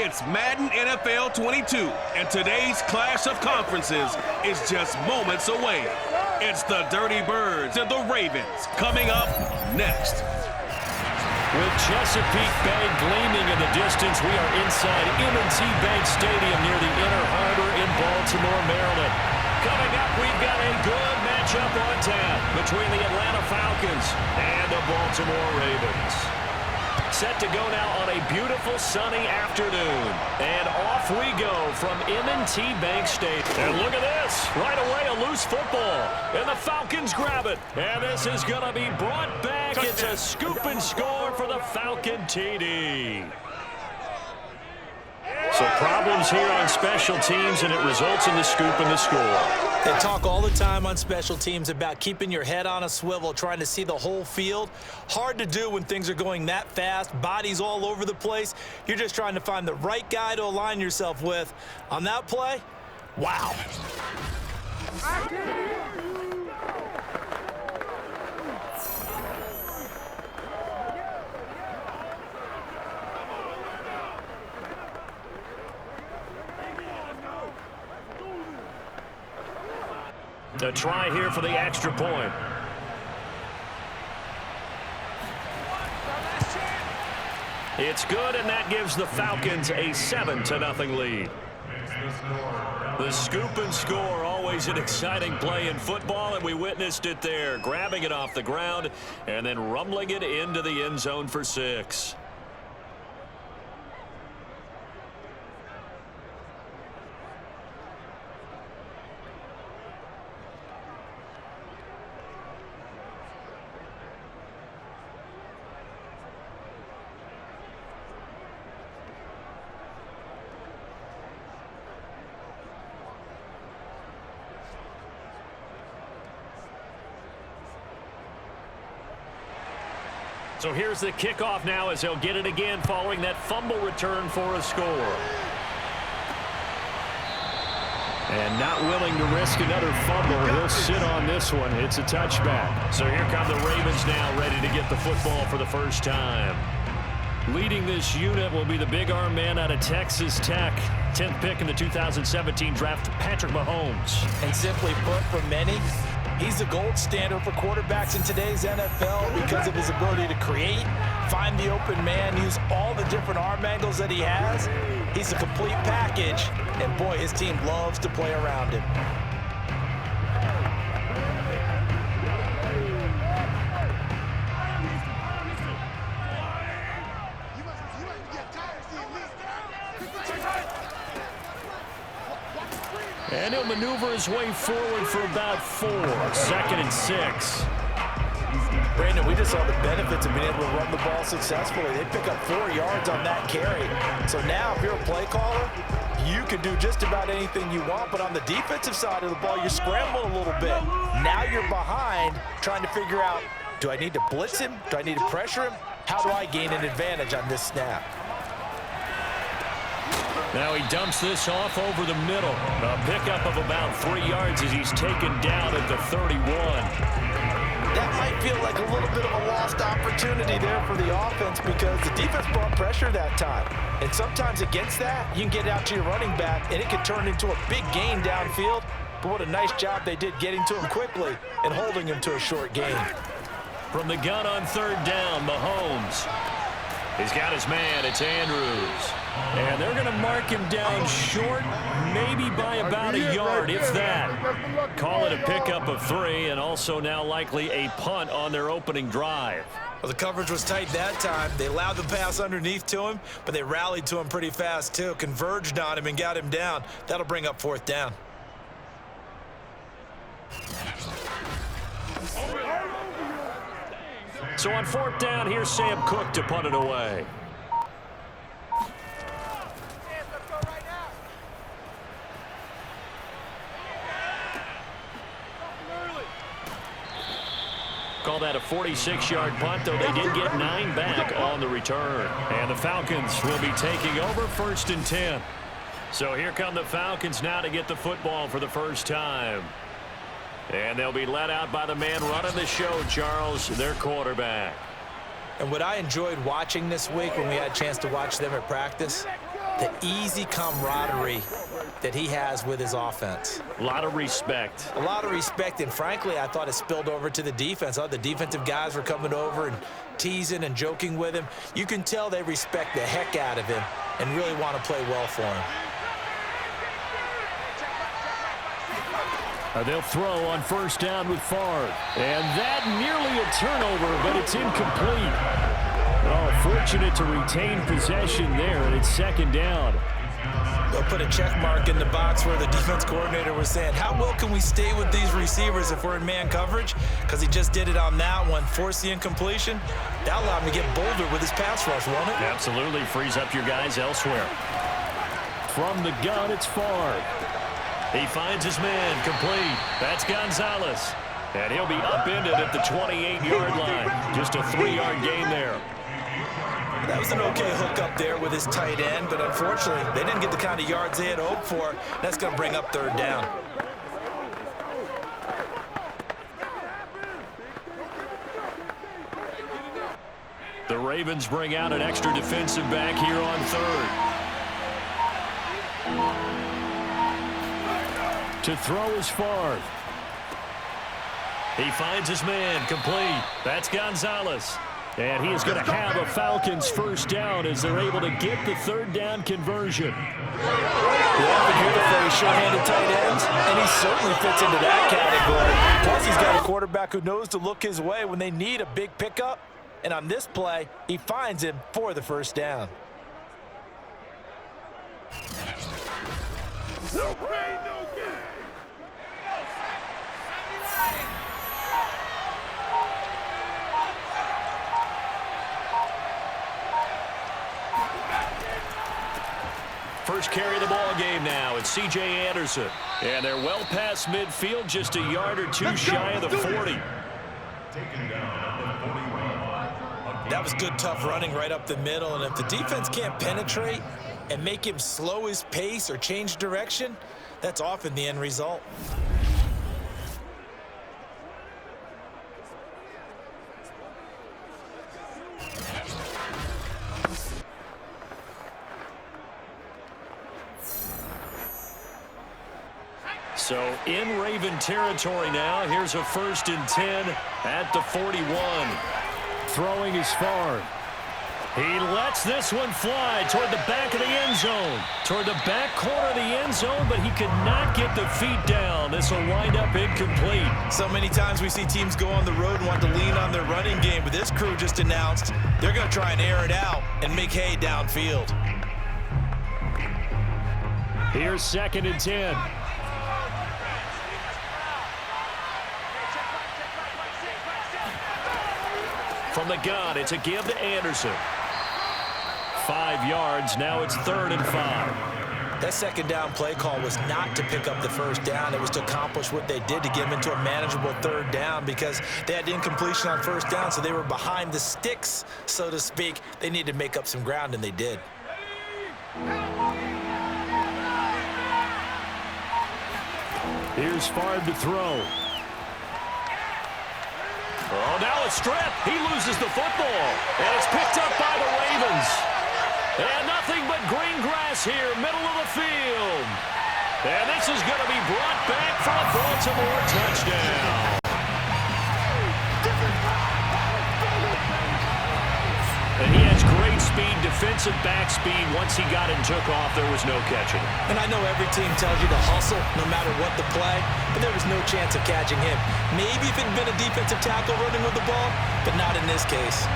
It's Madden NFL 22, and today's clash of conferences is just moments away. It's the Dirty Birds and the Ravens coming up next. With Chesapeake Bay gleaming in the distance, we are inside M&T Bank Stadium near the Inner Harbor in Baltimore, Maryland. Coming up, we've got a good matchup on tap between the Atlanta Falcons and the Baltimore Ravens. Set to go now on a beautiful sunny afternoon. And off we go from M&T Bank Stadium. And look at this. Right away, a loose football. And the Falcons grab it. And this is going to be brought back. It's a scoop and score for the Falcon TD. So problems here on special teams, and it results in the scoop and the score. They talk all the time on special teams about keeping your head on a swivel, trying to see the whole field. Hard to do when things are going that fast, bodies all over the place. You're just trying to find the right guy to align yourself with. On that play, wow. A try here for the extra point. It's good, and that gives the Falcons a 7-0 lead. The scoop and score, always an exciting play in football, and we witnessed it there, grabbing it off the ground and then rumbling it into the end zone for 6. So here's the kickoff now as he'll get it again following that fumble return for a score. And not willing to risk another fumble. He'll sit on this one. It's a touchback. So here come the Ravens now ready to get the football for the first time. Leading this unit will be the big arm man out of Texas Tech. 10th pick in the 2017 draft, Patrick Mahomes. And simply put, for many, he's the gold standard for quarterbacks in today's NFL because of his ability to create, find the open man, use all the different arm angles that he has. He's a complete package, and boy, his team loves to play around him. And he'll maneuver his way forward for about 4. 2nd and 6. Brandon, we just saw the benefits of being able to run the ball successfully. They pick up 4 yards on that carry. So now, if you're a play caller, you can do just about anything you want. But on the defensive side of the ball, you scramble a little bit. Now you're behind trying to figure out, do I need to blitz him? Do I need to pressure him? How do I gain an advantage on this snap? Now he dumps this off over the middle. A pickup of about 3 yards as he's taken down at the 31. That might feel like a little bit of a lost opportunity there for the offense because the defense brought pressure that time. And sometimes against that, you can get out to your running back, and it can turn into a big gain downfield. But what a nice job they did getting to him quickly and holding him to a short gain. From the gun on 3rd down, Mahomes. He's got his man. It's Andrews. And they're going to mark him down short, maybe by about a yard, if that. Call it a pickup of 3, and also now likely a punt on their opening drive. Well, the coverage was tight that time. They allowed the pass underneath to him, but they rallied to him pretty fast, too. Converged on him and got him down. That'll bring up 4th down. So on 4th down, here's Sam Cook to punt it away. Call that a 46-yard punt, though they did get 9 back on the return. And the Falcons will be taking over 1st and 10. So here come the Falcons now to get the football for the first time. And they'll be led out by the man running the show, Charles, their quarterback. And what I enjoyed watching this week when we had a chance to watch them at practice, the easy camaraderie that he has with his offense. A lot of respect. A lot of respect, and frankly, I thought it spilled over to the defense. The defensive guys were coming over and teasing and joking with him. You can tell they respect the heck out of him and really want to play well for him. They'll throw on first down with Favre. And that nearly a turnover, but it's incomplete. Oh, fortunate to retain possession there, and it's second down. They'll put a check mark in the box where the defense coordinator was saying, how well can we stay with these receivers if we're in man coverage? Because he just did it on that one, forced the incompletion. That allowed him to get bolder with his pass rush, won't it? Absolutely, frees up your guys elsewhere. From the gun, it's Favre. He finds his man, complete. That's Gonzalez. And he'll be upended at the 28-yard line. Just a 3-yard gain there. That was an okay hook up there with his tight end, but unfortunately, they didn't get the kind of yards they had hoped for. That's going to bring up third down. The Ravens bring out an extra defensive back here on third. To throw is Favre. He finds his man, complete. That's Gonzalez. And he is going to have a Falcons first down as they're able to get the third down conversion. Yeah, beautiful. He's short-handed tight ends, and he certainly fits into that category. Plus, he's got a quarterback who knows to look his way when they need a big pickup. And on this play, he finds him for the first down. No pain, no gain. First carry of the ball game now. It's C.J. Anderson. And they're well past midfield, just a yard or two shy of the 40. That was good, tough running right up the middle. And if the defense can't penetrate and make him slow his pace or change direction, that's often the end result. So in Raven territory now. Here's a 1st and 10 at the 41. Throwing is Favre. He lets this one fly toward the back of the end zone. Toward the back corner of the end zone, but he could not get the feet down. This will wind up incomplete. So many times we see teams go on the road and want to lean on their running game, but this crew just announced they're going to try and air it out and make hay downfield. Here's 2nd and 10. From the gun, it's a give to Anderson. 5 yards, now it's 3rd and 5. That second down play call was not to pick up the first down. It was to accomplish what they did to get them into a manageable 3rd down because they had incompletion on first down, so they were behind the sticks, so to speak. They needed to make up some ground, and they did. Here's Favre to throw. Oh, now it's stripped. He loses the football. And it's picked up by the Ravens. And nothing but green grass here, middle of the field. And this is going to be brought back for a Baltimore touchdown. And he has great speed, defensive back speed. Once he got it and took off, there was no catching. And I know every team tells you to hustle no matter what the play, but there was no chance of catching him. Maybe if it had been a defensive tackle running with the ball, but not in this case.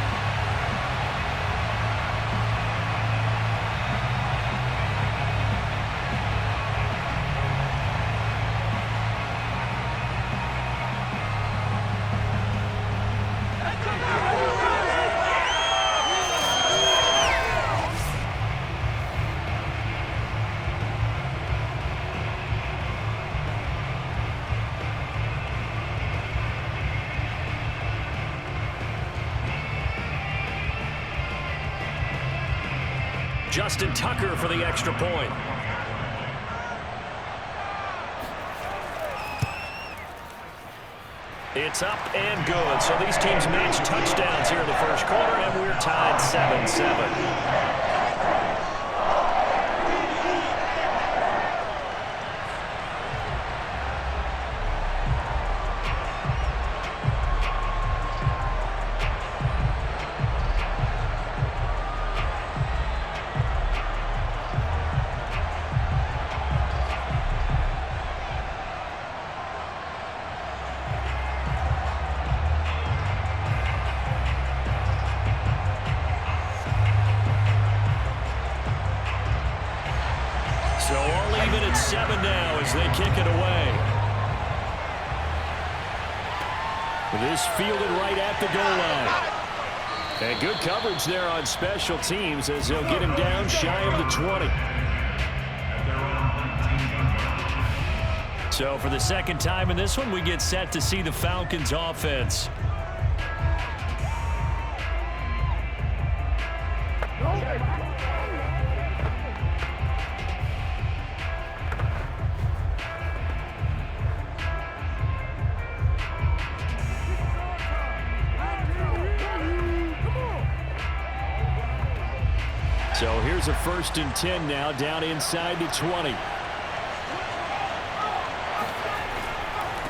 Justin Tucker for the extra point. It's up and good. So these teams match touchdowns here in the first quarter, and we're tied 7-7. as they kick it away. This fielded right at the goal line. And good coverage there on special teams as they'll get him down shy of the 20. So for the second time in this one, we get set to see the Falcons offense. So here's a 1st and 10 now, down inside the 20.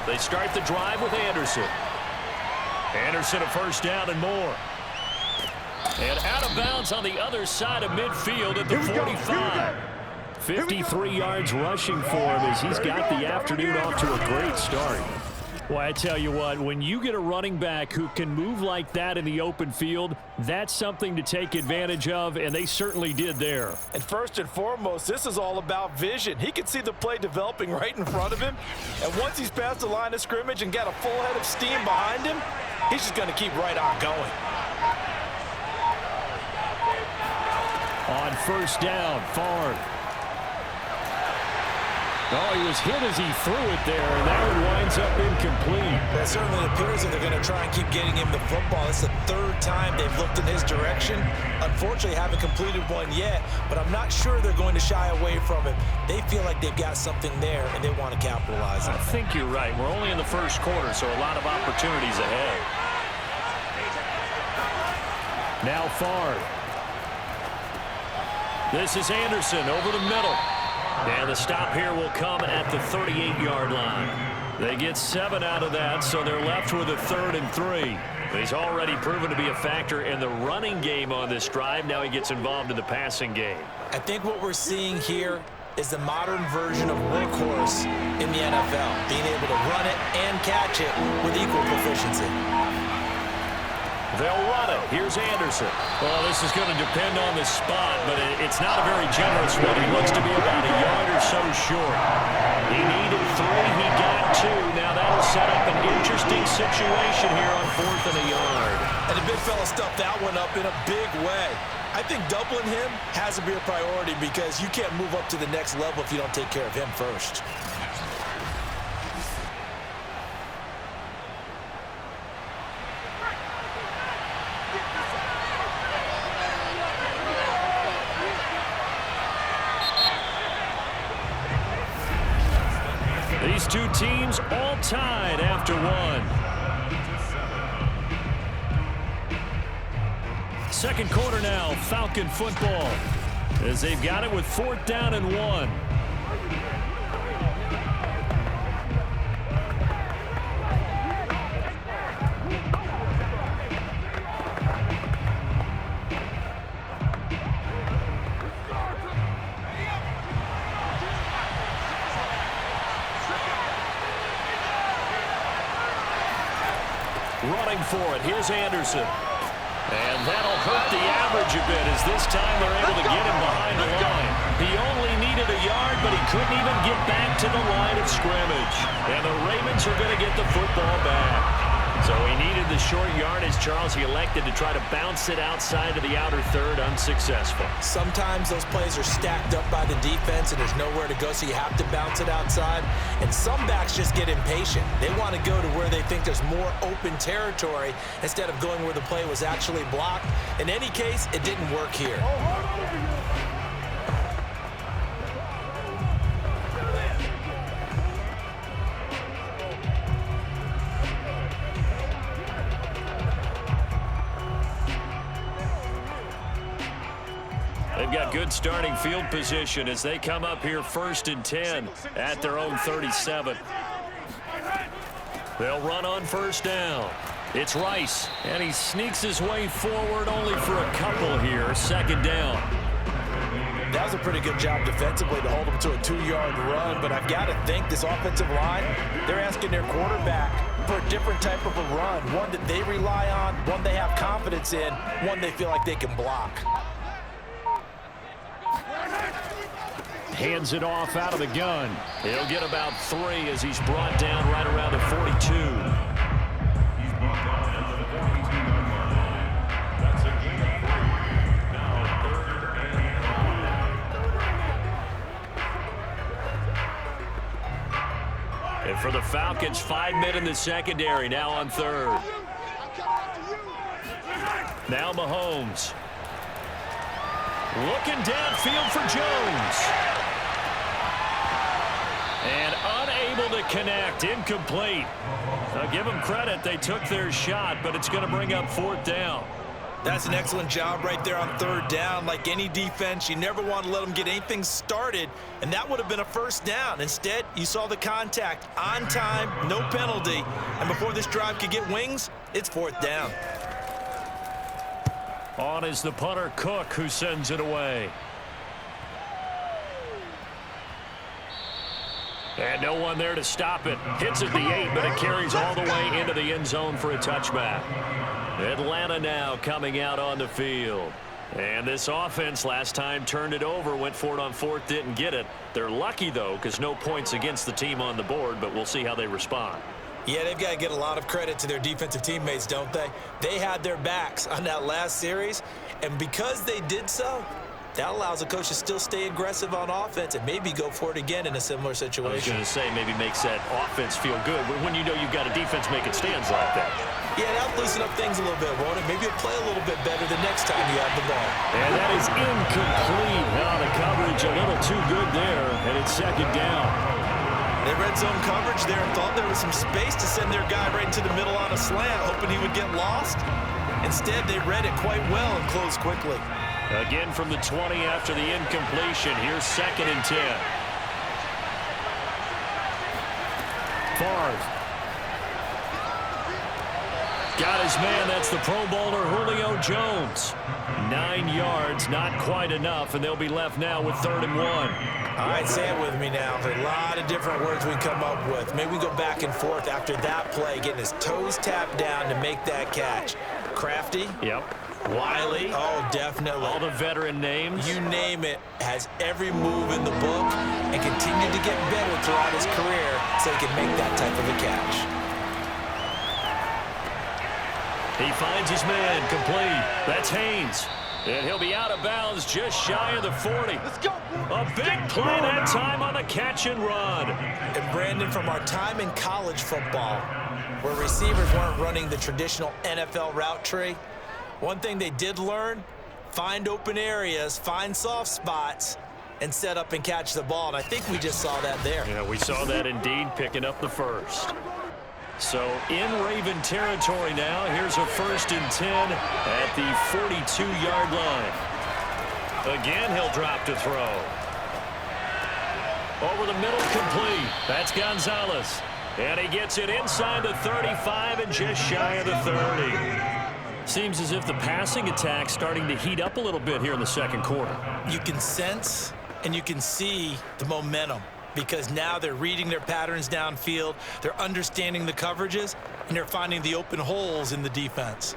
They start the drive with Anderson. Anderson a 1st down and more. And out of bounds on the other side of midfield at the 45. 53 yards rushing for him as he's got the afternoon off to a great start. Well, I tell you what, when you get a running back who can move like that in the open field, that's something to take advantage of, and they certainly did there. And first and foremost, this is all about vision. He can see the play developing right in front of him, and once he's past the line of scrimmage and got a full head of steam behind him, he's just going to keep right on going. On 1st down, Favre. Oh, he was hit as he threw it there, and that one winds up incomplete. It certainly appears that they're going to try and keep getting him the football. It's the 3rd time they've looked in his direction. Unfortunately, haven't completed one yet, but I'm not sure they're going to shy away from him. They feel like they've got something there, and they want to capitalize on it. I think you're right. We're only in the 1st quarter, so a lot of opportunities ahead. Now Favre. This is Anderson over the middle. And the stop here will come at the 38-yard line. They get 7 out of that, so they're left with a 3rd and 3. He's already proven to be a factor in the running game on this drive. Now he gets involved in the passing game. I think what we're seeing here is the modern version of workhorse in the NFL, being able to run it and catch it with equal proficiency. They'll run it. Here's Anderson. Well, this is going to depend on the spot, but it's not a very generous one. He looks to be about a yard or so short. He needed 3. He got 2. Now that'll set up an interesting situation here on 4th and a yard. And the big fella stuffed that one up in a big way. I think doubling him has to be a priority because you can't move up to the next level if you don't take care of him first. These two teams all tied after one. Second quarter now, Falcon football, as they've got it with 4th down and 1. Running for it. Here's Anderson. And that'll hurt the average a bit as this time they're able to get him behind the line. He only needed a yard, but he couldn't even get back to the line of scrimmage. And the Ravens are going to get the football back. So he needed the short yardage, Charles. He elected to try to bounce it outside of the outer 3rd, unsuccessful. Sometimes those plays are stacked up by the defense and there's nowhere to go, so you have to bounce it outside. And some backs just get impatient. They want to go to where they think there's more open territory instead of going where the play was actually blocked. In any case, it didn't work here. They've got good starting field position as they come up here 1st and 10 at their own 37. They'll run on 1st down. It's Rice, and he sneaks his way forward only for a couple here. 2nd down. That was a pretty good job defensively to hold him to a 2-yard run, but I've got to think this offensive line, they're asking their quarterback for a different type of a run, one that they rely on, one they have confidence in, one they feel like they can block. Hands it off out of the gun. He'll get about 3 as he's brought down right around the 42. He's brought down at the 42-yard line. That's a gain of 3. Now 3rd and 5. And for the Falcons, 5 men in the secondary, now on 3rd. Now Mahomes. Looking downfield for Jones. And unable to connect, incomplete. Now give them credit, they took their shot, but it's going to bring up 4th down. That's an excellent job right there on 3rd down. Like any defense, you never want to let them get anything started, and that would have been a 1st down. Instead, you saw the contact on time, no penalty, and before this drive could get wings, it's 4th down. On is the punter, Cook, who sends it away. And no one there to stop it. Hits at the 8, but it carries all the way into the end zone for a touchback. Atlanta now coming out on the field. And this offense last time turned it over, went for it on 4th, didn't get it. They're lucky, though, because no points against the team on the board, but we'll see how they respond. Yeah, they've got to get a lot of credit to their defensive teammates, don't they? They had their backs on that last series, and because they did so, that allows a coach to still stay aggressive on offense and maybe go for it again in a similar situation. I was going to say maybe makes that offense feel good when you know you've got a defense making stands like that. Yeah, that'll loosen up things a little bit, won't it? Maybe you'll play a little bit better the next time you have the ball. And that is incomplete. Now the coverage a little too good there, and it's 2nd down. They read zone coverage there and thought there was some space to send their guy right into the middle on a slant, hoping he would get lost. Instead, they read it quite well and closed quickly. Again from the 20 after the incompletion. Here's 2nd and 10. Favre. Got his man. That's the Pro Bowler Julio Jones. 9 yards, not quite enough, and they'll be left now with 3rd and 1. All right, say it with me now. There's a lot of different words we come up with. Maybe we go back and forth after that play, getting his toes tapped down to make that catch. Crafty. Yep. Wiley. Oh, definitely. All the veteran names. You name it. Has every move in the book and continued to get better throughout his career so he can make that type of a catch. He finds his man, complete. That's Haynes. And he'll be out of bounds just shy of the 40. Let's go. A big play that time on the catch and run. And Brandon, from our time in college football, where receivers weren't running the traditional NFL route tree, one thing they did learn, find open areas, find soft spots, and set up and catch the ball. And I think we just saw that there. Yeah, we saw that indeed, picking up the 1st. So in Raven territory now. Here's a 1st and 10 at the 42-yard line. Again, he'll drop to throw. Over the middle, complete. That's Gonzalez. And he gets it inside the 35 and just shy of the 30. Seems as if the passing attack's starting to heat up a little bit here in the 2nd quarter. You can sense and you can see the momentum, because now they're reading their patterns downfield, they're understanding the coverages, and they're finding the open holes in the defense.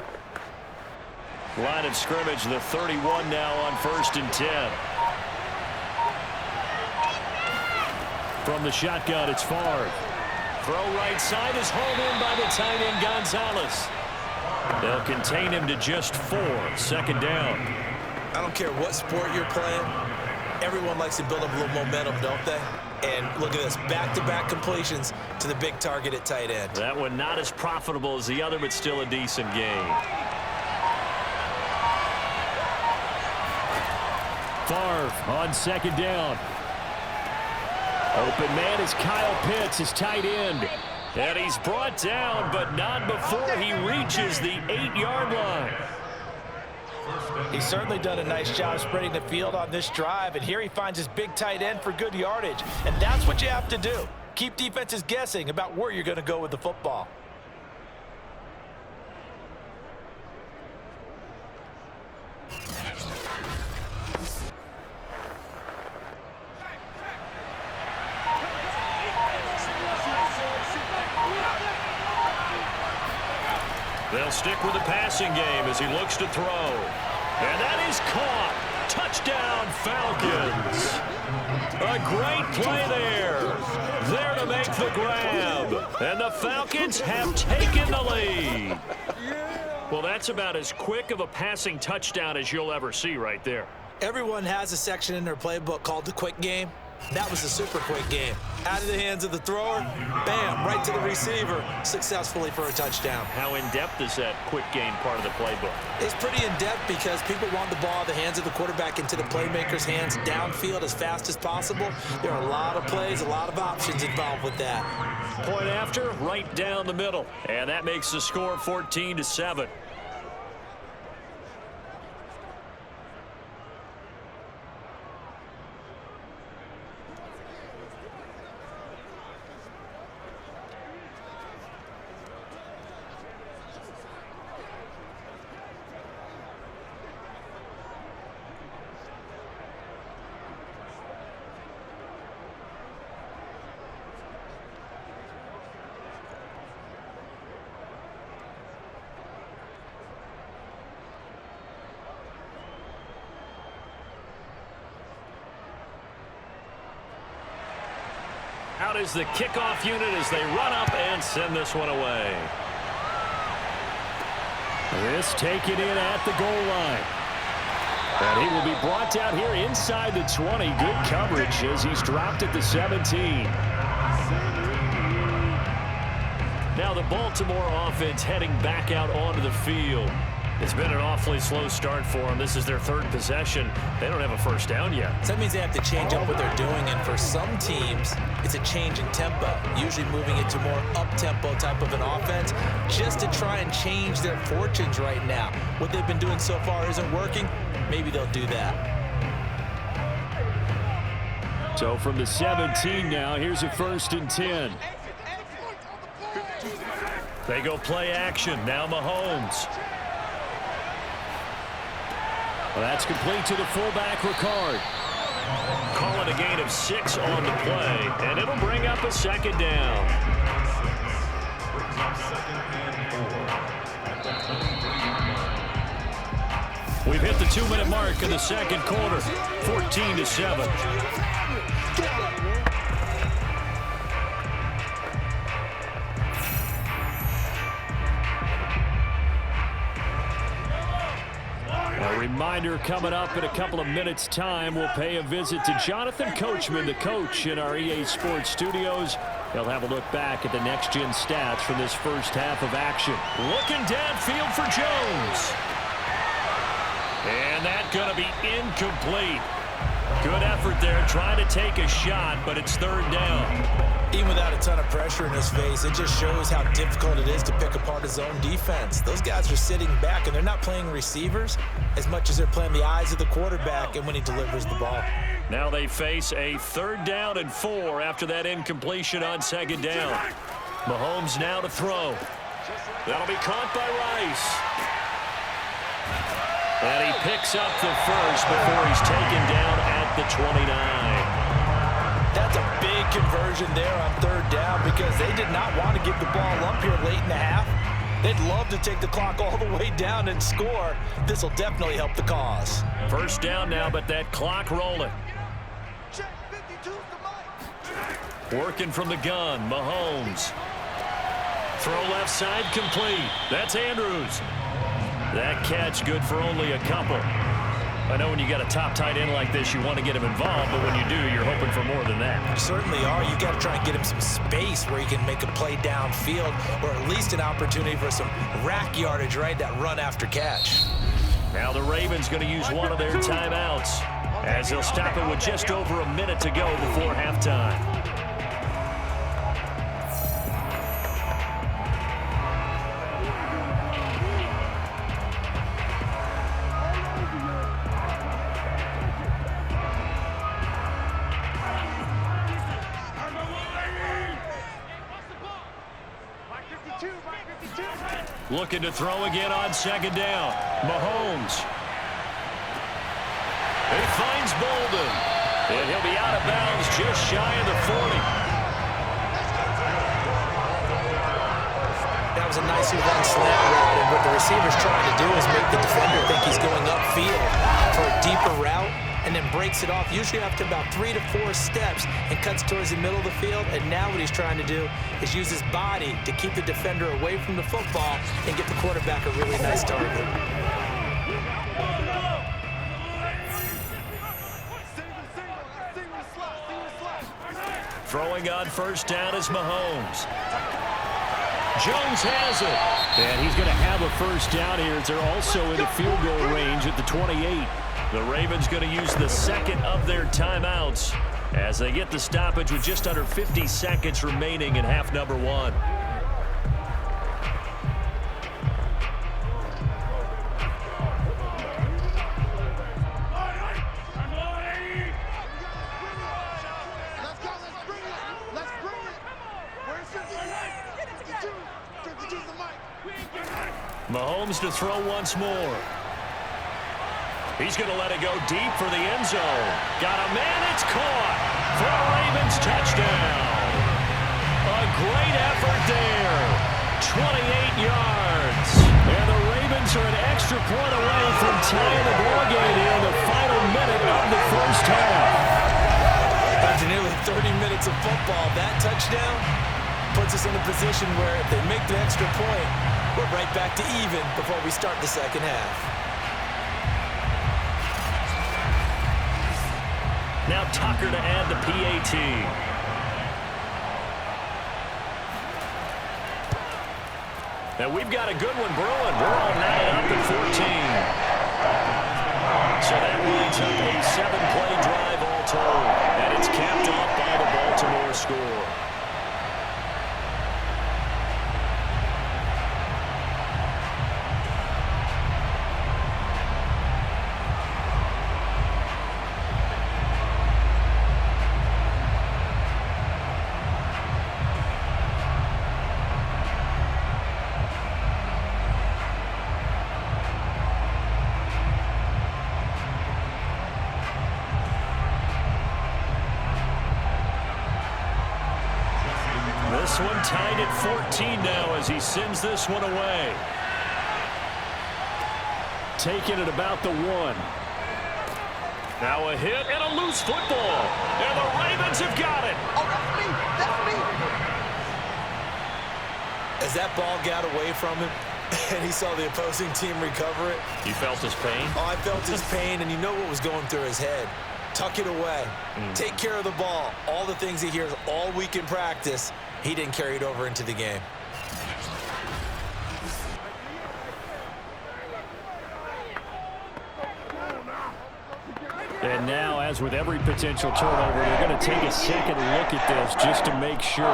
Line of scrimmage, the 31 now on 1st and 10. From the shotgun, it's Favre. Throw right side is hauled in by the tight end, Gonzalez. They'll contain him to just 4. 2nd down. I don't care what sport you're playing. Everyone likes to build up a little momentum, don't they? And look at this, back-to-back completions to the big target at tight end. That one not as profitable as the other, but still a decent gain. Favre on 2nd down. Open man is Kyle Pitts, his tight end. And he's brought down, but not before he reaches the 8-yard line. He's certainly done a nice job spreading the field on this drive, and here he finds his big tight end for good yardage. And that's what you have to do. Keep defenses guessing about where you're going to go with the football. They'll stick with the passing game as he looks to throw. And that is caught. Touchdown, Falcons. A great play there. There to make the grab. And the Falcons have taken the lead. Well, that's about as quick of a passing touchdown as you'll ever see right there. Everyone has a section in their playbook called the quick game. That was a super quick game. Out of the hands of the thrower, bam, right to the receiver, successfully for a touchdown. How in-depth is that quick game part of the playbook? It's pretty in-depth because people want the ball out of the hands of the quarterback into the playmaker's hands downfield as fast as possible. There are a lot of plays, a lot of options involved with that. Point after, right down the middle. And that makes the score 14-7. Out is the kickoff unit as they run up and send this one away. This taken in at the goal line. And he will be brought down here inside the 20. Good coverage as he's dropped at the 17. Now the Baltimore offense heading back out onto the field. It's been an awfully slow start for them. This is their third possession. They don't have a first down yet. So that means they have to change up what they're doing, and for some teams, it's a change in tempo, usually moving it to more up-tempo type of an offense just to try and change their fortunes right now. What they've been doing so far isn't working. Maybe they'll do that. So from the 17 now, here's a 1st and 10. They go play action. Now Mahomes. Well, that's complete to the fullback, Ricard. Call it a gain of 6 on the play, and it'll bring up a 2nd down. We've hit the 2-minute mark in the 2nd quarter, 14-7. A reminder coming up in a couple of minutes' time. We'll pay a visit to Jonathan Coachman, the coach in our EA Sports studios. He'll have a look back at the next-gen stats from this first half of action. Looking downfield for Jones. And that's going to be incomplete. Good effort there trying to take a shot, but it's 3rd down. Even without a ton of pressure in his face, it just shows how difficult it is to pick apart his own defense. Those guys are sitting back, and they're not playing receivers as much as they're playing the eyes of the quarterback and when he delivers the ball. Now they face a 3rd down and 4 after that incompletion on 2nd down. Mahomes now to throw. That'll be caught by Rice. And he picks up the first before he's taken down at the 29. That's a big conversion there on 3rd down because they did not want to give the ball up here late in the half. They'd love to take the clock all the way down and score. This will definitely help the cause. 1st down now, but that clock rolling. Working from the gun, Mahomes. Throw left side complete. That's Andrews. That catch good for only a couple. I know when you got a top tight end like this, you want to get him involved, but when you do, you're hoping for more than that. You certainly are. You got to try and get him some space where he can make a play downfield, or at least an opportunity for some rack yardage, right? That run after catch. Now the Ravens going to use one of their timeouts as they'll stop it with just over a minute to go before halftime. Looking to throw again on 2nd down. Mahomes. He finds Boldin. And he'll be out of bounds just shy of the 40. That was a nicely run slant route, and what the receiver's trying to do is make the defender think he's going upfield for a deeper route. breaks it off usually after about 3 to 4 steps and cuts towards the middle of the field. And now what he's trying to do is use his body to keep the defender away from the football and get the quarterback a really nice target. Throwing on first down is Mahomes. Jones has it. And he's going to have a first down here as they're also in the field goal range at the 28. The Ravens going to use the second of their timeouts as they get the stoppage with just under 50 seconds remaining in half number 1. Mahomes to throw once more. He's going to let it go deep for the end zone. Got a man, it's caught for a Ravens touchdown. A great effort there. 28 yards. And the Ravens are an extra point away from tying the ball game in the final minute of the first half. After nearly 30 minutes of football, that touchdown puts us in a position where if they make the extra point, we're right back to even before we start the second half. Now Tucker to add the PAT. And we've got a good one brewing. We're all knotted up at 14. So that leads up a 7-play drive all told. And it's capped off by the Baltimore score. This one tied at 14 now as he sends this one away. Taking it about the 1. Now a hit and a loose football. And the Ravens have got it. Oh, that's me. That's me. As that ball got away from him and he saw the opposing team recover it. You felt his pain? Oh, I felt his pain, and you know what was going through his head. Tuck it away. Take care of the ball. All the things he hears all week in practice, he didn't carry it over into the game. And now, as with every potential turnover, they're going to take a second look at this just to make sure.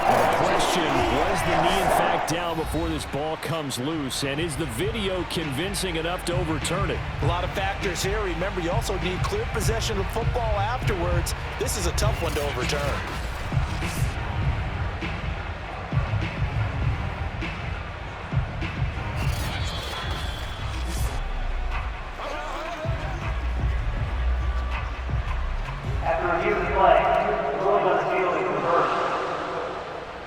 The question, was the knee in fact down before this ball comes loose? And is the video convincing enough to overturn it? A lot of factors here. Remember, you also need clear possession of football afterwards. This is a tough one to overturn.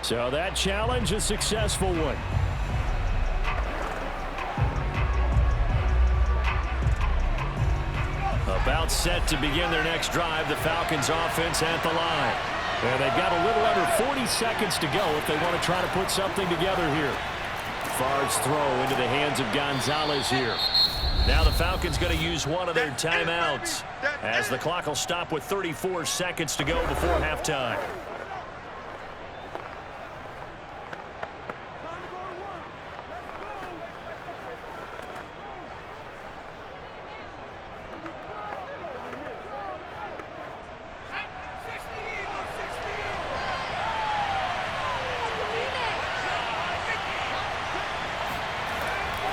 So that challenge, a successful one. About set to begin their next drive, the Falcons offense at the line. And they've got a little under 40 seconds to go if they want to try to put something together here. Favre's throw into the hands of Gonzalez here. Now the Falcons going to use one of their timeouts as the clock will stop with 34 seconds to go before halftime.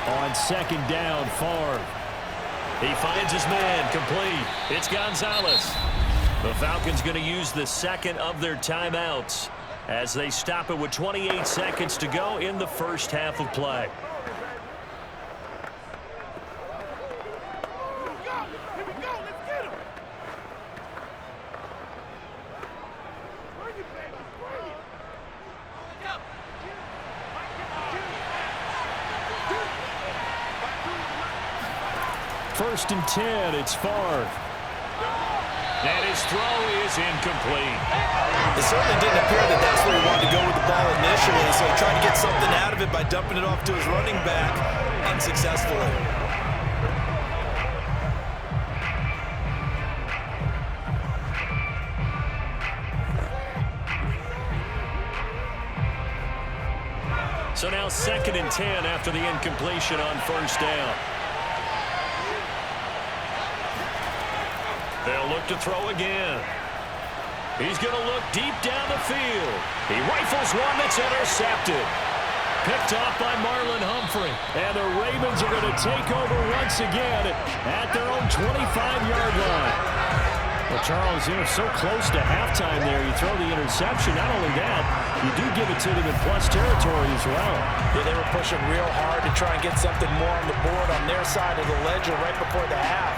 On second down, Favre. He finds his man, complete. It's Gonzalez. The Falcons going to use the second of their timeouts as they stop it with 28 seconds to go in the first half of play. 1st and 10. It's Favre. And his throw is incomplete. It certainly didn't appear that that's where he wanted to go with the ball initially, so he tried to get something out of it by dumping it off to his running back unsuccessfully. So now 2nd and 10 after the incompletion on 1st down. They'll look to throw again. He's going to look deep down the field. He rifles one that's intercepted. Picked off by Marlon Humphrey. And the Ravens are going to take over once again at their own 25-yard line. Well, Charles, you're so close to halftime there. You throw the interception. Not only that, you do give it to them in plus territory as well. Yeah, they were pushing real hard to try and get something more on the board on their side of the ledger right before the half.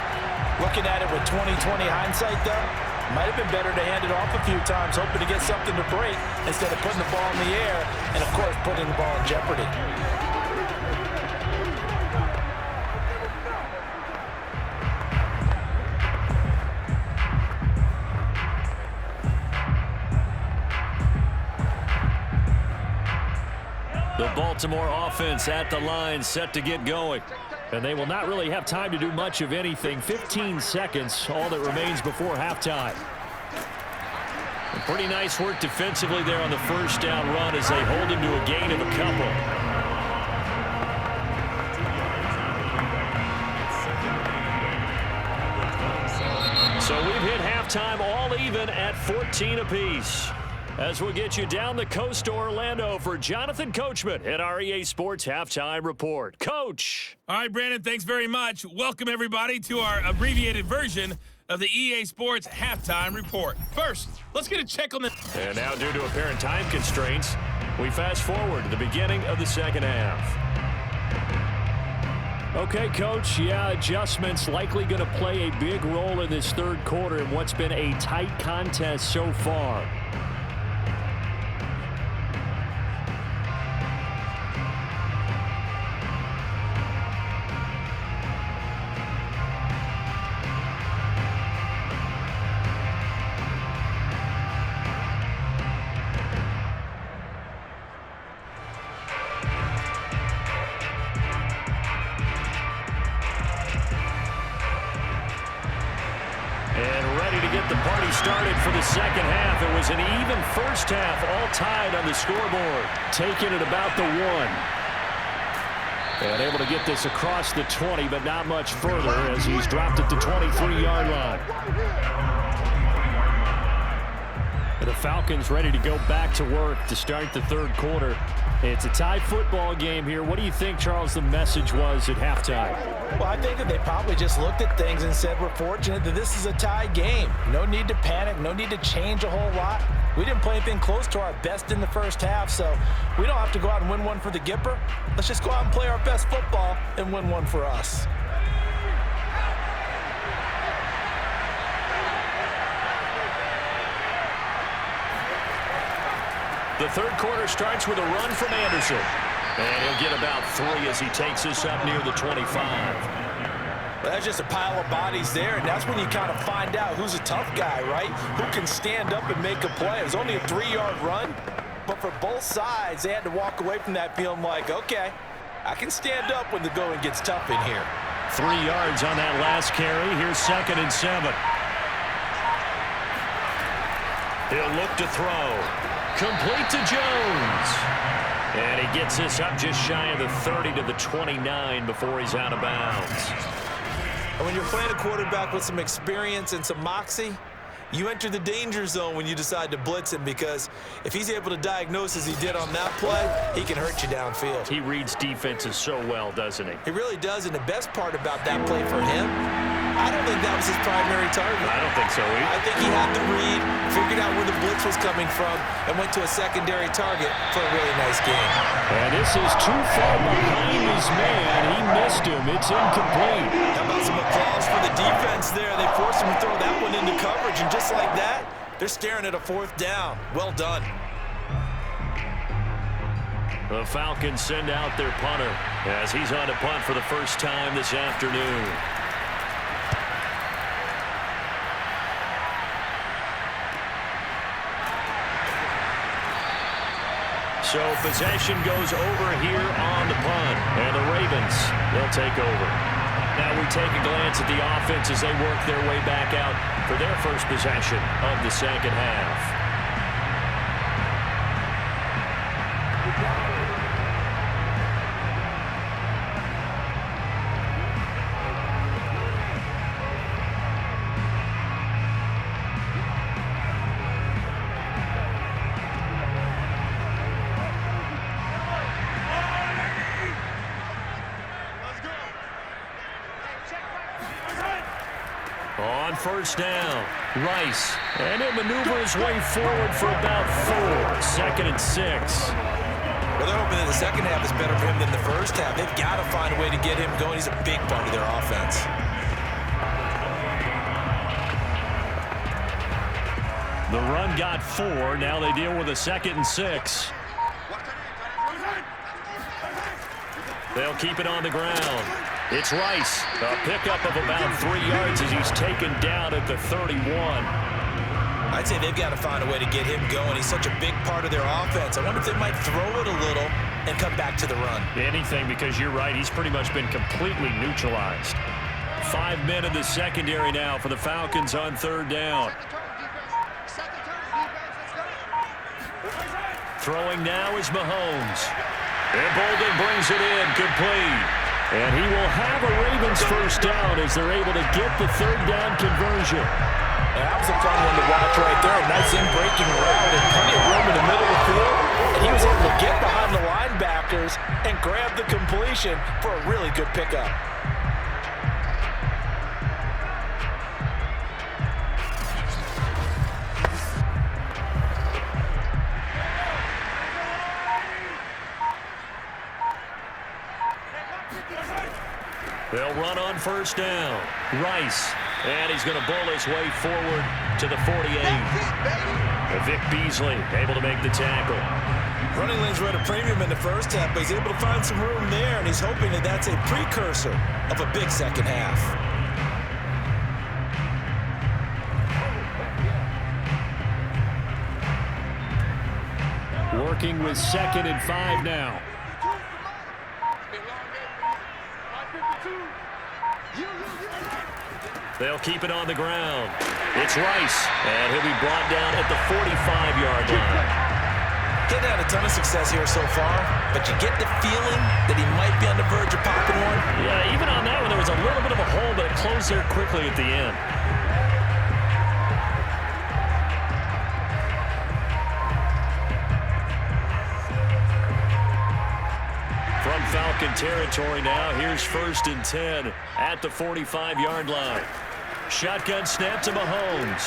Looking at it with 20/20 hindsight, though, might have been better to hand it off a few times, hoping to get something to break instead of putting the ball in the air and, of course, putting the ball in jeopardy. The Baltimore offense at the line, set to get going. And they will not really have time to do much of anything. 15 seconds, all that remains before halftime. And pretty nice work defensively there on the 1st down run as they hold him to a gain of a couple. So we've hit halftime all even at 14 apiece. As we'll get you down the coast to Orlando for Jonathan Coachman at our EA Sports Halftime Report. Coach. All right, Brandon, thanks very much. Welcome, everybody, to our abbreviated version of the EA Sports Halftime Report. First, let's get a check on the... And now, due to apparent time constraints, we fast forward to the beginning of the 2nd half. Okay, Coach, adjustments likely going to play a big role in this 3rd quarter in what's been a tight contest so far. Started for the 2nd half. It was an even 1st half, all tied on the scoreboard. Taking it about the 1. And able to get this across the 20, but not much further as he's dropped at the 23-yard line. The Falcons ready to go back to work to start the 3rd quarter. It's a tie football game here. What do you think, Charles, the message was at halftime? Well, I think that they probably just looked at things and said, we're fortunate that this is a tie game. No need to panic, no need to change a whole lot. We didn't play anything close to our best in the 1st half, so we don't have to go out and win one for the Gipper. Let's just go out and play our best football and win one for us. The 3rd quarter starts with a run from Anderson. And he'll get about 3 as he takes us up near the 25. Well, that's just a pile of bodies there, and that's when you kind of find out who's a tough guy, right? Who can stand up and make a play. It was only a 3-yard run, but for both sides, they had to walk away from that feeling like, okay, I can stand up when the going gets tough in here. 3 yards on that last carry. Here's 2nd and 7. He'll look to throw. Complete to Jones. And he gets us up just shy of the 30 to the 29 before he's out of bounds. And when you're playing a quarterback with some experience and some moxie, you enter the danger zone when you decide to blitz him, because if he's able to diagnose as he did on that play, he can hurt you downfield. He reads defenses so well, doesn't he? He really does, and the best part about that play for him, I don't think that was his primary target. I don't think so either. I think he had the read, figured out where the blitz was coming from, and went to a secondary target for a really nice game. And this is too far behind his man. He missed him. It's incomplete. How about some applause for the defense there? They forced him to throw that one into coverage, and just like that, they're staring at a 4th down. Well done. The Falcons send out their punter as he's on to punt for the first time this afternoon. So possession goes over here on the punt. And the Ravens, they'll take over. Now we take a glance at the offense as they work their way back out for their first possession of the second half. On first down, Rice, and he'll maneuver his way forward for about 4. 2nd and 6. Well, they're hoping that the second half is better for him than the first half. They've got to find a way to get him going. He's a big part of their offense. The run got 4. Now they deal with a 2nd and 6. They'll keep it on the ground. It's Rice, a pickup of about 3 yards as he's taken down at the 31. I'd say they've got to find a way to get him going. He's such a big part of their offense. I wonder if they might throw it a little and come back to the run. Anything, because you're right, he's pretty much been completely neutralized. 5 men in the secondary now for the Falcons on 3rd down. Throwing now is Mahomes. And Boldin brings it in, complete. And he will have a Ravens first down as they're able to get the 3rd down conversion. And that was a fun one to watch right there. A nice in-breaking route and plenty of room in the middle of the field. And he was able to get behind the linebackers and grab the completion for a really good pickup. They'll run on first down. Rice. And he's going to bull his way forward to the 48. Vic Beasley able to make the tackle. Running lanes were at a premium in the first half, but he's able to find some room there, and he's hoping that that's a precursor of a big second half. Working with 2nd and 5 now. They'll keep it on the ground. It's Rice, and he'll be brought down at the 45-yard line. He's had a ton of success here so far, but you get the feeling that he might be on the verge of popping one. Yeah, even on that one, there was a little bit of a hole, but it closed there quickly at the end. From Falcon territory now, here's 1st and 10 at the 45-yard line. Shotgun snap to Mahomes.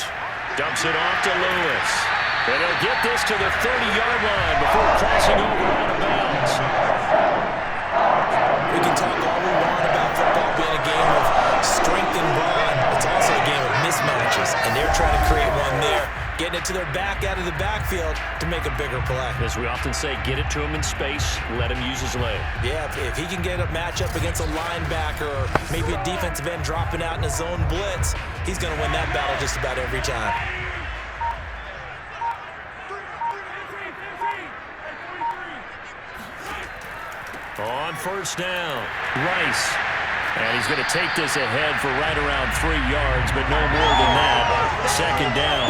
Dumps it off to Lewis. And he'll get this to the 30-yard line before crossing over out of bounds. We can talk all we want about football being a game of strength and run. It's also a game of mismatches, and they're trying to create one there. Getting it to their back out of the backfield to make a bigger play. As we often say, get it to him in space, let him use his leg. Yeah, if he can get a matchup against a linebacker or maybe a defensive end dropping out in a zone blitz, he's going to win that battle just about every time. On first down, Rice. And he's going to take this ahead for right around 3 yards, but no more than that. 2nd down.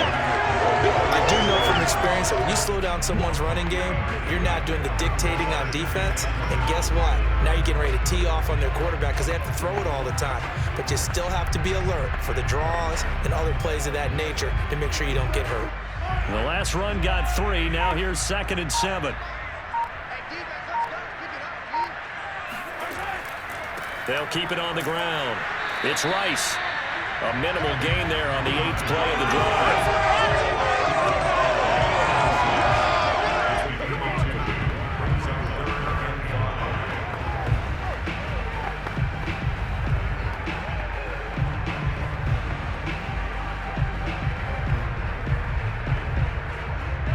I do know from experience that when you slow down someone's running game, you're not doing the dictating on defense. And guess what? Now you're getting ready to tee off on their quarterback because they have to throw it all the time. But you still have to be alert for the draws and other plays of that nature to make sure you don't get hurt. The last run got 3. Now here's 2nd and 7. They'll keep it on the ground. It's Rice. A minimal gain there on the 8th play of the drive.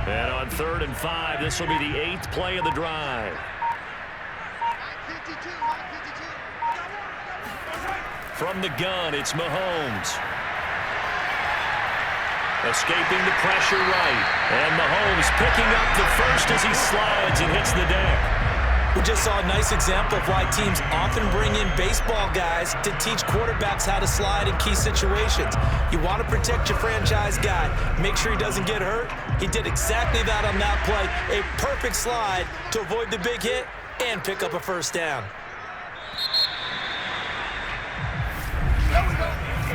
And on 3rd and 5, this will be the 8th play of the drive. From the gun, it's Mahomes. Escaping the pressure right. And Mahomes picking up the first as he slides and hits the deck. We just saw a nice example of why teams often bring in baseball guys to teach quarterbacks how to slide in key situations. You want to protect your franchise guy. Make sure he doesn't get hurt. He did exactly that on that play. A perfect slide to avoid the big hit and pick up a first down.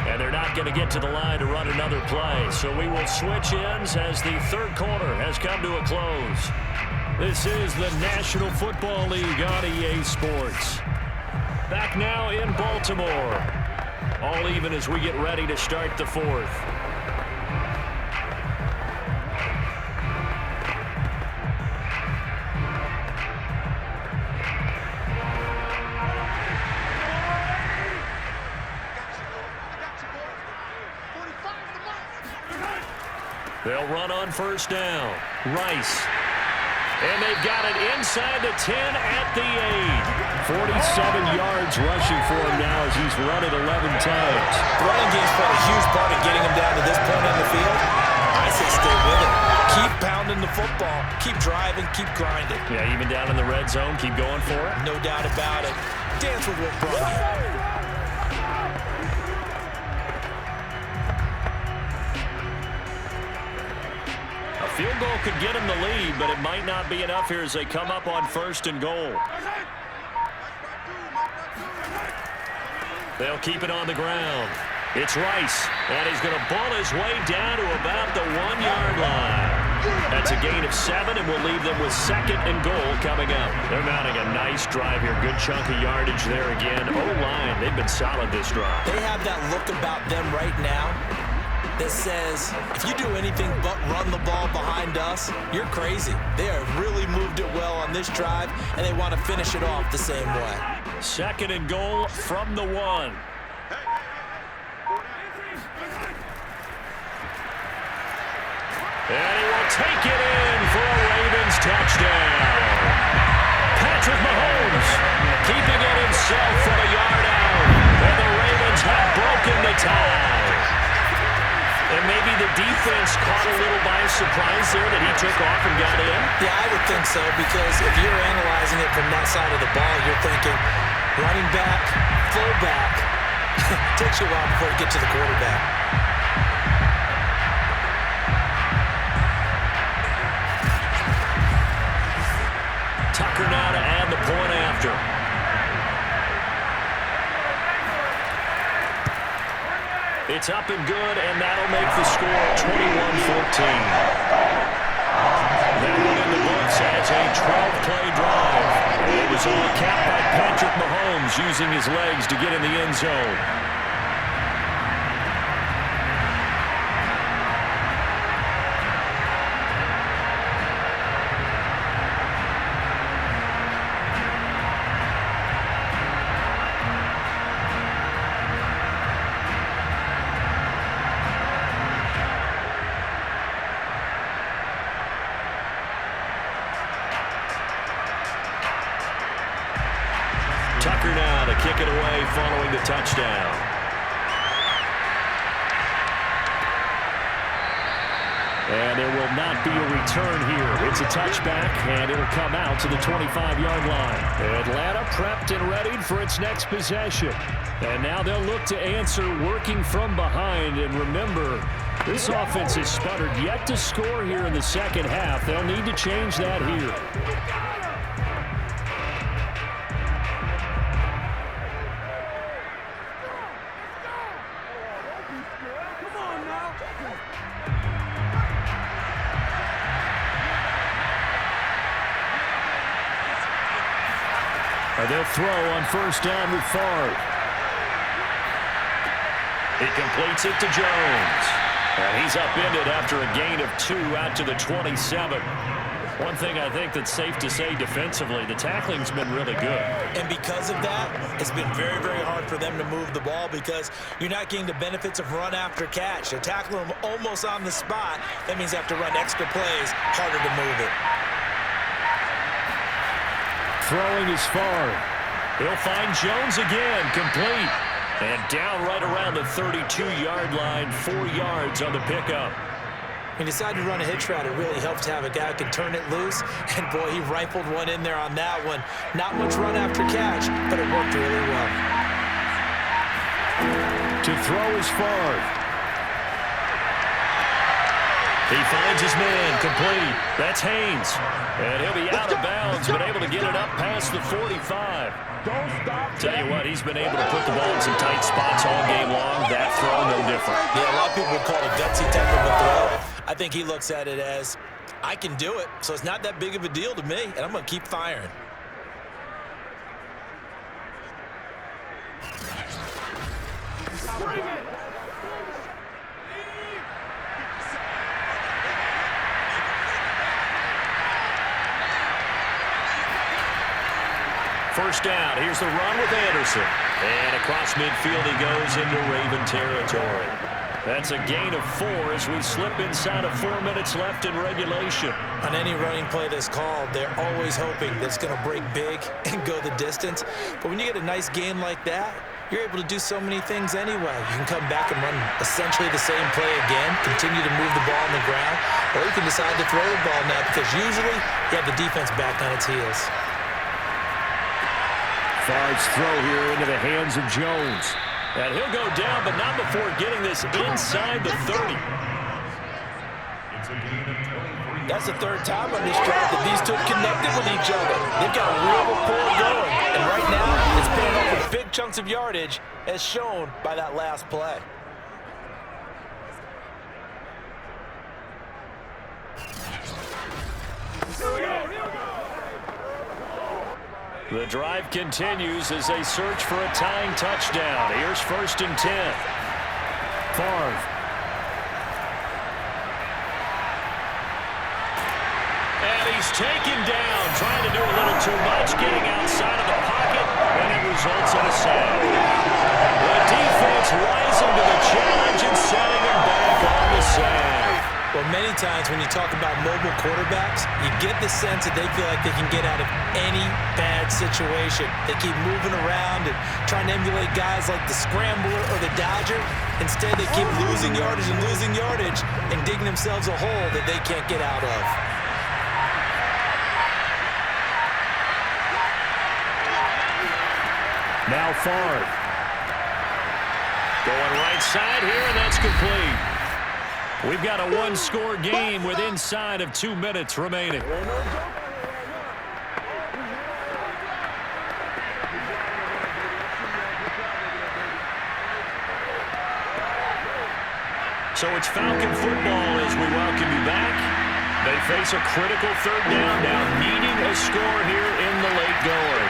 And they're not going to get to the line to run another play. So we will switch ends as the third quarter has come to a close. This is the National Football League on EA Sports. Back now in Baltimore. All even as we get ready to start the fourth. They'll run on first down. Rice. And they've got it inside the 10 at the 8. 47 yards rushing for him now as he's run it 11 times. The running game's played a huge part in getting him down to this point on the field. I say stay with it. Keep pounding the football. Keep driving. Keep grinding. Yeah, even down in the red zone, keep going for it. No doubt about it. Dance with what brought you. Field goal could get him the lead, but it might not be enough here as they come up on first and goal. They'll keep it on the ground. It's Rice, and he's going to ball his way down to about the 1-yard line. That's a gain of 7, and will leave them with second and goal coming up. They're mounting a nice drive here. Good chunk of yardage there again. O-line, they've been solid this drive. They have that look about them right now that says, if you do anything but run the ball behind us, you're crazy. They have really moved it well on this drive, and they want to finish it off the same way. Second and goal from the 1. And he will take it in for a Ravens touchdown. Patrick Mahomes keeping it himself from a yard out. And the Ravens have broken the tie. And maybe the defense caught a little by surprise there that he took off and got in. Yeah, I would think so, because if you're analyzing it from that side of the ball, you're thinking running back, fullback. Takes you a while before you get to the quarterback. Tucker now to add the point after. It's up and good, and that'll make the score 21-14. That one in the books as a 12-play drive. It was all capped by Patrick Mahomes using his legs to get in the end zone. Tucker now to kick it away following the touchdown. And there will not be a return here. It's a touchback, and it'll come out to the 25-yard line. Atlanta prepped and readied for its next possession. And now they'll look to answer working from behind. And remember, this offense has sputtered yet to score here in the second half. They'll need to change that here. They'll throw on first down with Favre. He completes it to Jones. And he's upended after a gain of 2 out to the 27. One thing I think that's safe to say defensively, the tackling's been really good. And because of that, it's been very, very hard for them to move the ball because you're not getting the benefits of run after catch. They're tackling them almost on the spot. That means they have to run extra plays, harder to move it. Throwing is Favre. He'll find Jones again, complete. And down right around the 32-yard line, 4 yards on the pickup. He decided to run a hitch route. It really helped to have a guy who can turn it loose. And, boy, he rifled one in there on that one. Not much run after catch, but it worked really well. To throw is Favre. He finds his man, complete. That's Haynes. And he'll be out of bounds, but able to get it up past the 45. Tell you what, he's been able to put the ball in some tight spots all game long. That throw, no different. Yeah, a lot of people would call it a gutsy type of a throw. I think he looks at it as, I can do it, so it's not that big of a deal to me, and I'm going to keep firing. First down. Here's the run with Anderson. And across midfield he goes into Raven territory. That's a gain of 4 as we slip inside of 4 minutes left in regulation. On any running play that's called, they're always hoping that it's going to break big and go the distance. But when you get a nice gain like that, you're able to do so many things anyway. You can come back and run essentially the same play again, continue to move the ball on the ground, or you can decide to throw the ball now because usually you have the defense back on its heels. Favre's throw here into the hands of Jones. And he'll go down, but not before getting this inside the 30. That's the third time on this drive that these two connected with each other. They've got a real rapport going. And right now, it's paying off with big chunks of yardage, as shown by that last play. The drive continues as they search for a tying touchdown. Here's 1st and 10. Favre. And he's taken down, trying to do a little too much, getting outside of the pocket, and it results in a sack. The defense rising to the challenge and setting him back on the sack. Well, many times when you talk about mobile quarterbacks, you get the sense that they feel like they can get out of any bad situation. They keep moving around and trying to emulate guys like the Scrambler or the Dodger. Instead, they keep losing yardage and digging themselves a hole that they can't get out of. Now Favre. Going right side here, and that's complete. We've got a one-score game with inside of 2 minutes remaining. So it's Falcon football as we welcome you back. They face a critical 3rd down now, needing a score here in the late going.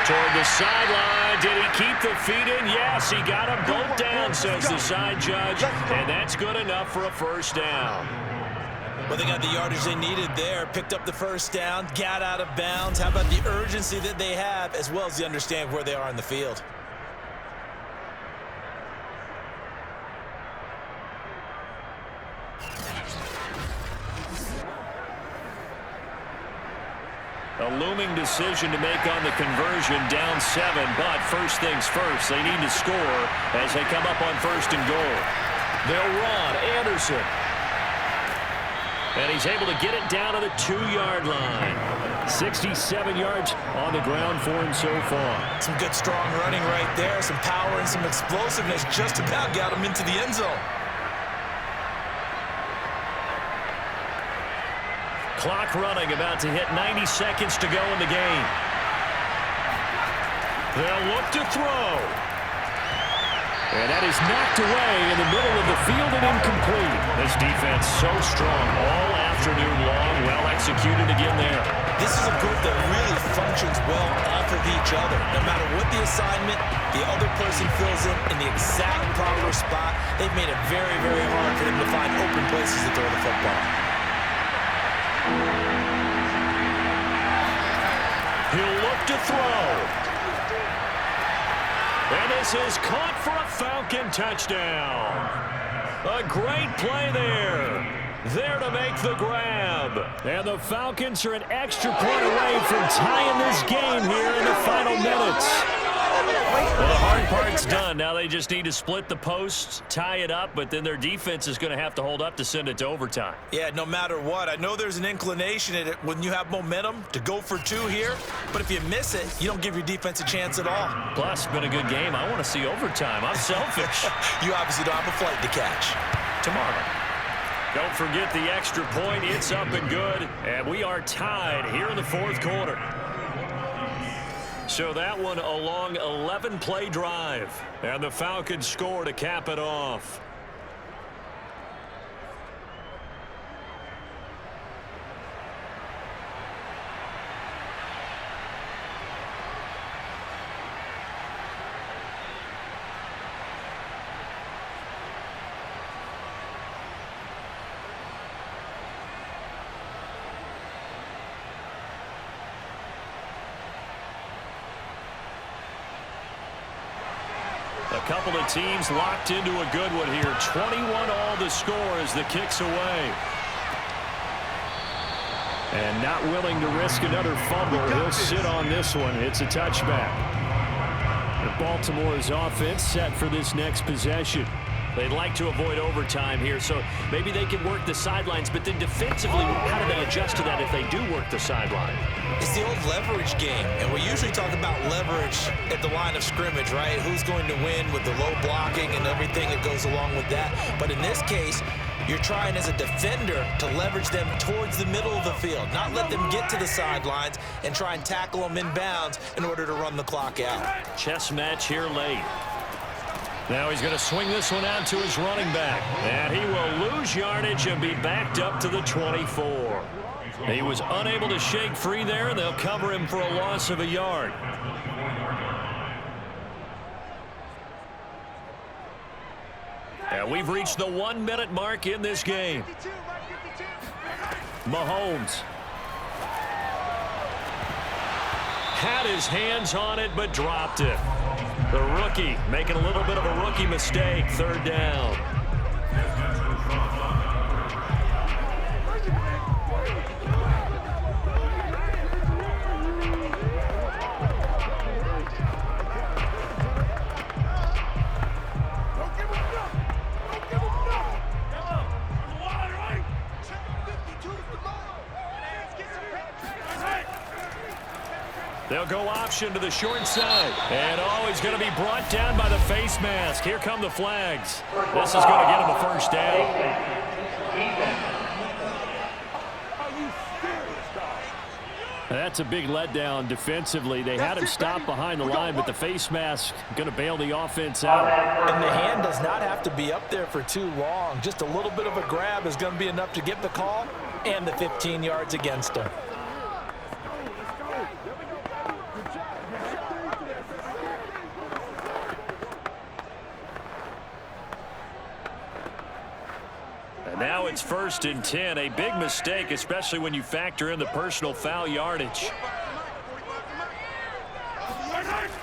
Toward the sideline, did he keep the feet in? Yes, he got them both down, says the side judge, and that's good enough for a 1st down. Well, they got the yardage they needed there, picked up the 1st down, got out of bounds. How about the urgency that they have, as well as the understanding where they are in the field? A looming decision to make on the conversion, down 7, but first things first, they need to score as they come up on 1st and goal. They'll run, Anderson. And he's able to get it down to the 2-yard line. 67 yards on the ground for him so far. Some good strong running right there, some power and some explosiveness, just about got him into the end zone. Clock running, about to hit 90 seconds to go in the game. They'll look to throw. And that is knocked away in the middle of the field and incomplete. This defense so strong all afternoon long, well executed again there. This is a group that really functions well off of each other. No matter what the assignment, the other person fills in the exact proper spot. They've made it very, very hard for them to find open places to throw the football. He'll look to throw. And this is caught for a Falcon touchdown. A great play there. There to make the grab. And the Falcons are an extra point away from tying this game here in the final minutes. Well, a hard That part's done. Now they just need to split the posts, tie it up, but then their defense is going to have to hold up to send it to overtime. Yeah, no matter what. I know there's an inclination in it when you have momentum to go for two here, but if you miss it, you don't give your defense a chance at all. Plus, been a good game. I want to see overtime. I'm selfish. You obviously don't have a flight to catch. Tomorrow. Don't forget the extra point. It's up and good, and we are tied here in the fourth quarter. So that one a long 11-play drive, and the Falcons score to cap it off. A couple of teams locked into a good one here. 21 all the score as the kick's away. And not willing to risk another fumble. He'll sit on this one. It's a touchback. Baltimore's offense set for this next possession. They'd like to avoid overtime here, so maybe they can work the sidelines, but then defensively, how do they adjust to that if they do work the sideline? It's the old leverage game, and we usually talk about leverage at the line of scrimmage, right? Who's going to win with the low blocking and everything that goes along with that. But in this case, you're trying as a defender to leverage them towards the middle of the field, not let them get to the sidelines and try and tackle them in bounds in order to run the clock out. Chess match here late. Now he's going to swing this one out to his running back. And he will lose yardage and be backed up to the 24. He was unable to shake free there, and they'll cover him for a loss of a yard. And we've reached the 1-minute mark in this game. Mahomes had his hands on it but dropped it. The rookie making a little bit of a rookie mistake. Third down. They'll go option to the short side. And he's going to be brought down by the face mask. Here come the flags. This is going to get him a first down. That's a big letdown defensively. They had him stop behind the line, but the face mask going to bail the offense out. And the hand does not have to be up there for too long. Just a little bit of a grab is going to be enough to get the call and the 15 yards against him. Now it's 1st and 10. A big mistake, especially when you factor in the personal foul yardage.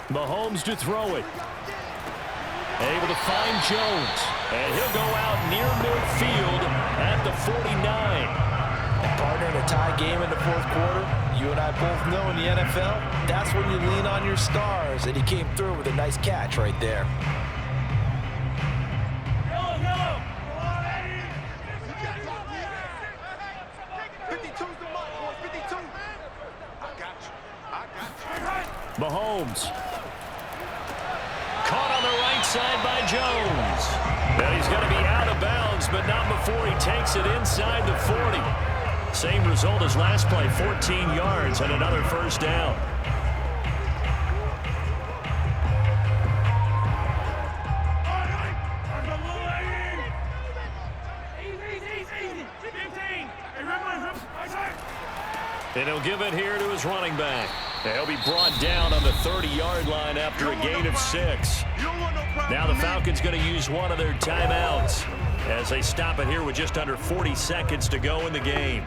Mahomes to throw it. Able to find Jones. And he'll go out near midfield at the 49. And partner, in a tie game in the fourth quarter, you and I both know in the NFL, that's when you lean on your stars. And he came through with a nice catch right there. Mahomes. Caught on the right side by Jones. And he's going to be out of bounds, but not before he takes it inside the 40. Same result as last play, 14 yards and another first down. And he'll give it here to his running back. And he'll be brought down on the 30-yard line after a gain of 6. Now the Falcons going to use one of their timeouts as they stop it here with just under 40 seconds to go in the game.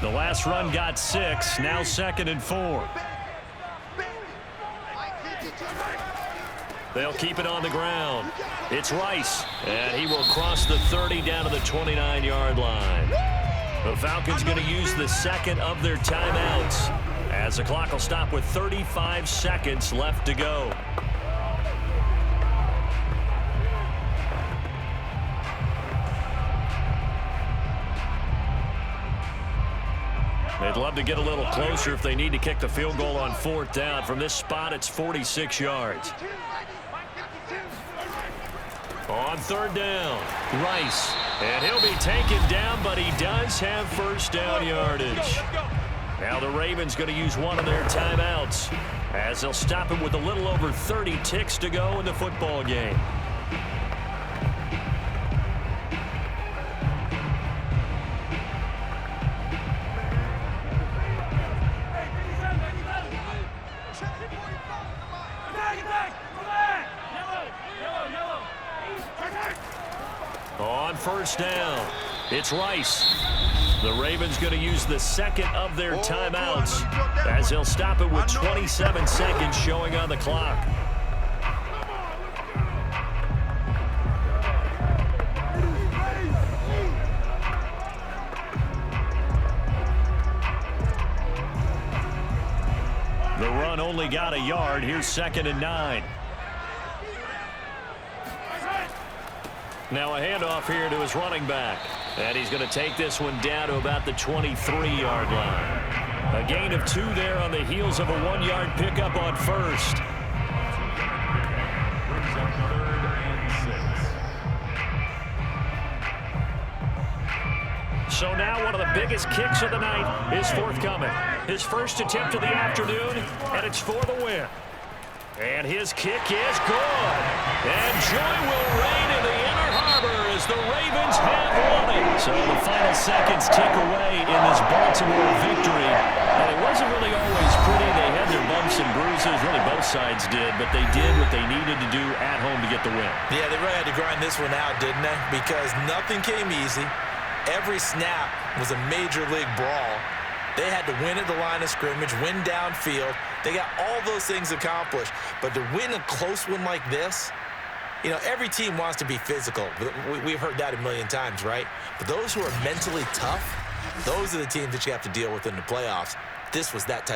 The last run got 6, now 2nd and 4. They'll keep it on the ground. It's Rice, and he will cross the 30 down to the 29-yard line. The Falcons going to use the second of their timeouts as the clock will stop with 35 seconds left to go. They'd love to get a little closer if they need to kick the field goal on 4th down. From this spot, it's 46 yards. On 3rd down, Rice. And he'll be taken down, but he does have first down yardage. Now the Ravens going to use one of their timeouts as they'll stop him with a little over 30 ticks to go in the football game. On 1st down, it's Rice. The Ravens going to use the second of their timeouts as they'll stop it with 27 seconds showing on the clock. The run only got a yard. Here's 2nd and 9. Now a handoff here to his running back. And he's going to take this one down to about the 23-yard line. A gain of 2 there on the heels of a 1-yard pickup on 1st. Brings up 3rd and 6. So now one of the biggest kicks of the night is forthcoming. His first attempt of the afternoon, and it's for the win. And his kick is good. And joy will reign in the Inner Harbor as the Ravens have won it. So the final seconds tick away in this Baltimore victory. And it wasn't really always pretty. They had their bumps and bruises. Really both sides did. But they did what they needed to do at home to get the win. Yeah, they really had to grind this one out, didn't they? Because nothing came easy. Every snap was a major league brawl. They had to win at the line of scrimmage, win downfield. They got all those things accomplished. But to win a close one like this, you know, every team wants to be physical. We've heard that a million times, right? But those who are mentally tough, those are the teams that you have to deal with in the playoffs. This was that type.